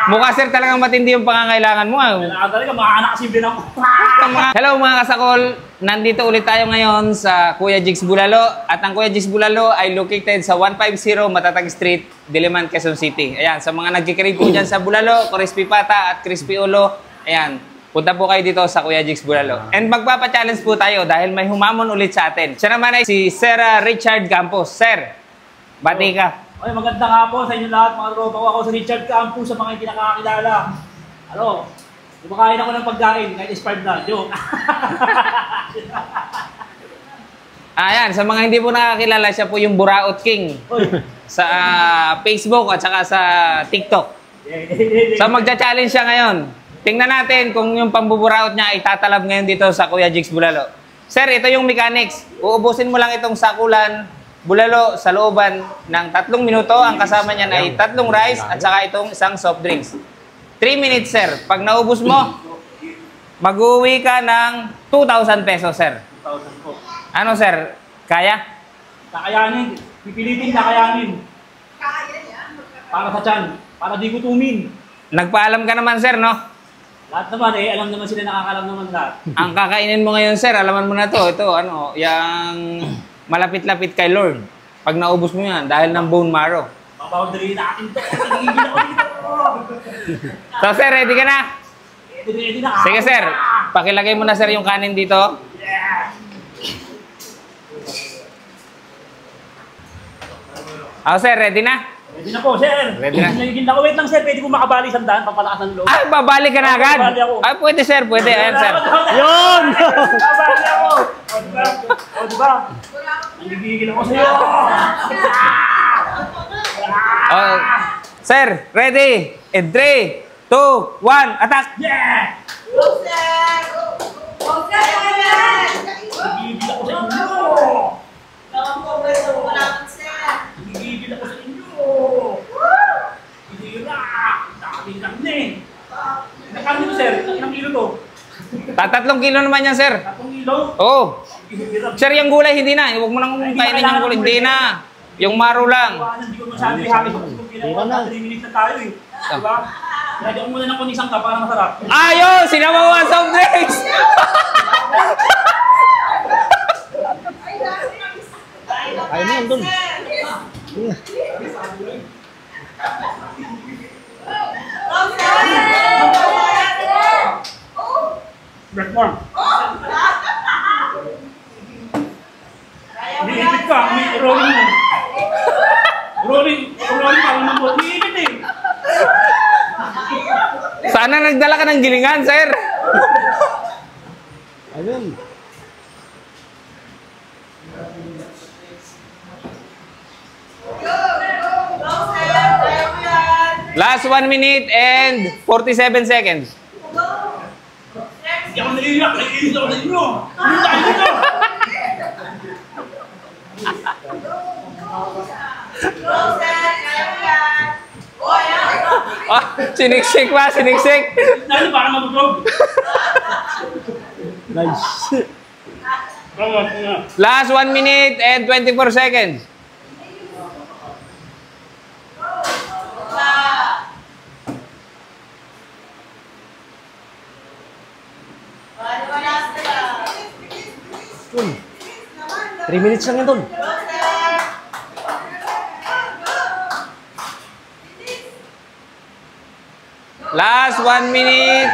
Mukha sir talagang matindi yung pangangailangan mo. Talaga, makakanasim din ako. Hello mga kasakol, nandito ulit tayo ngayon sa Kuya Jigs Bulalo. At ang Kuya Jigs Bulalo ay located sa 150 Matatag Street, Diliman, Quezon City. Ayan, sa mga nagkikrave po dyan sa Bulalo, Crispy Pata at Crispy Ulo, ayan, punta po kayo dito sa Kuya Jigs Bulalo. And magpapa-challenge po tayo dahil may humamon ulit sa atin. Siya naman ay si Sir Richard Campos. Sir, bati ka. Okay, maganda nga po sa inyo lahat, mga tropa ko. Ako si Richard Campos, sa mga hindi nakakakilala. Ano, kumakain ako ng pagkain, kahit expired na. Joke. Ayan, sa mga hindi po nakakilala, siya po yung Buraot King. Sa Facebook at saka sa TikTok. So magcha-challenge siya ngayon. Tingnan natin kung yung pambuburaot niya ay tatalab ngayon dito sa Kuya Jigs Bulalo. Sir, ito yung mechanics. Uubusin mo lang itong sakulan bulalo sa looban ng 3 minuto. Ang kasama niyan ay 3 rice at saka itong isang soft drinks. 3 minutes, sir. Pag naubos mo, mag-uwi ka ng 2,000 pesos, sir. 2,000 po. Ano, sir? Kaya? Kakayanin. Pipilitin, kakayanin. Para sa tiyan. Para di gutumin. Nagpaalam ka naman, sir, no? Lahat naman alam naman sila, nakakalam naman lahat. Ang kakainin mo ngayon, sir, alaman mo na to. Ito, ano, yung malapit-lapit kay Lord. Pag naubos mo yan, dahil ng bone marrow. Boundary na akin to. Nagigil ako dito. So, sir, ready ka na? Ready na. Sige, sir. Pakilagay mo na, sir, yung kanin dito. Yeah. Sir, ready na? Ready na po, sir. Ready na. Nagigil ako. Wait lang, sir. Pwede po makabali sandaan, papalakas ng loob. Ay, babalik ka na agad. Ay, pwede, sir. Pwede. Ayan, sir. Yun! Babali ako. O, diba? Nagigil ako sa'yo. Sir, ready? In 3, 2, 1, attack! Yeah! Go, sir! Go, sir! Nagigil ako sa inyo. Nagigil ako sa inyo. Hihira. Dami lang na eh. Nakano nyo, sir? Ilang kilo to? 3 kilo naman yan, sir. 3 kilo? Oo. Sir, yung gulay, hindi na. Huwag mo nang kainin yung gulay. Hindi na. Yung maro lang. Hindi ko masabi halos kung ginawa 3 minutes na tayo eh. Diba? Lagi ako muna ng kunisang ka para masarap. Ayos! Sinabawan soft drinks! Ayaw mo yan dun. Black one. Umiipit ka, rolling mo. Rolling parang nabot. Umiipit eh. Sana nagdala ka ng gilingan, sir. Ayun. Last 1 minute and 47 seconds. Hindi ako naiiyak. Naiiyak ako sa inyo. Hindi tayo dito. Siniksik pa, siniksik. Dahil parang matutog. Nice. Last 1 minute and 24 seconds. Dun. 3 minutes lang yan dun. Last 1 minute.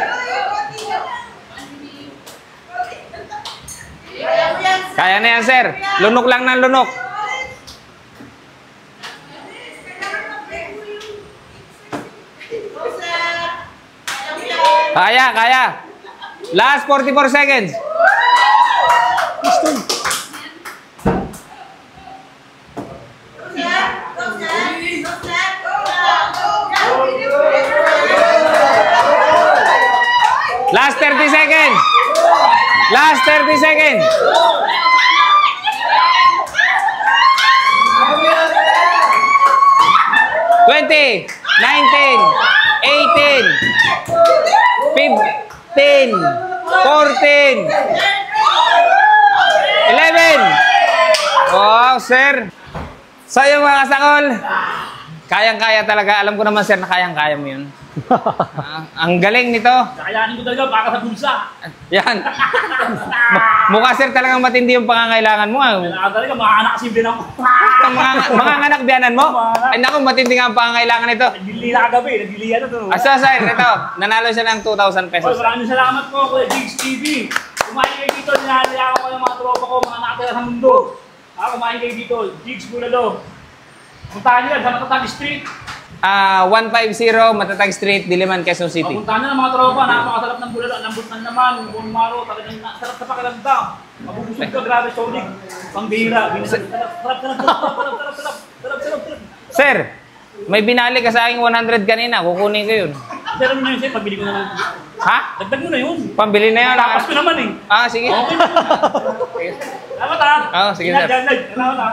Kaya na yan, sir. Lunok lang ng lunok. Kaya, kaya. Last 44 seconds. Last 30 seconds. Last 30 seconds. 20, 19, 18, 15, 14, 11. Wow, sir. So yung mga kasakol, Kayang-kaya talaga. Alam ko naman, sir, na kayang-kaya mo yun. Ang galing nito. Kakayanin ko talaga baka sa bulsa. Yan. Mukha, sir, talagang matindi yung pangangailangan mo. Kailangan talaga, mga anak kasi din ako. Mga anak biyanan mo? Ay, naku, matindi nga ang pangangailangan nito. Nagdili na kagabi, nagdili na to. Asa, sir, ito. Nanalo siya ng 2,000 pesos. Oy, maraming salamat po, Kuya Jigs TV. Kumain kayo dito, ninahalayakan ko yung mga tropa ko, mga nakatira sa mundo. Kumain kayo dito, Jigs Bulalo. Puntahan nyo yan sa Matatag Street. 150 Matatag Street, Diliman, Quezon City. Puntahan nyo ng mga tropa, napakasarap ng bulalo, lambot ng naman, buong maro, talagang sarap sa pakiramdam. Mabubusog ka, grabe, solig. Pangbihira. Sarap. Sir, may binali ka sa aking 100 kanina. Kukunin ko yun. Pero mo na yun, sir, pabili ko na lang. Ha? Dagdag mo na yun. Pambili na yun. Tapas ko naman eh. Sige. Okay. Salamat ha. Sige, sir. Salamat ha.